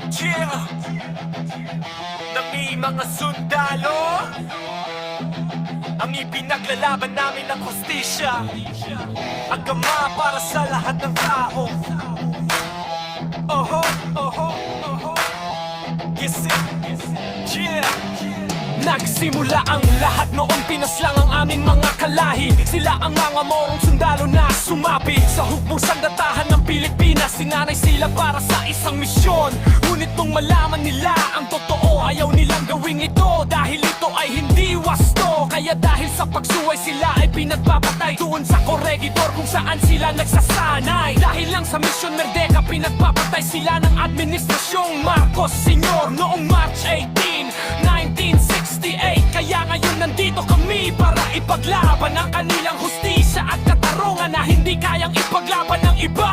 Yeah, ng mga sundalo, ang ipinaglalaban namin ng hustisya, ang gama para sa lahat ng tao. Oho, oho, oho. Yes, yeah. Nagsimula ang lahat noong Pinas lang ang aming mga kalahi. Sila ang mga morong sundalo na sumapi sa hukbong sandatahan ng Pilipinas. Sinanay sila para sa isang misyon, ngunit nung malaman nila ang totoo, ayaw nilang gawin ito dahil ito ay hindi wasto. Kaya dahil sa pagsuway sila ay pinagpapatay doon sa Corregidor kung saan sila nagsasanay. Dahil lang sa misyon Merdeka, pinagpapatay sila ng Administrasyong Marcos Sr. noong March 18, 1968. Kaya ngayon nandito kami para ipaglaban ang kanilang hustisya at katarungan na hindi kayang ipaglaban ng iba.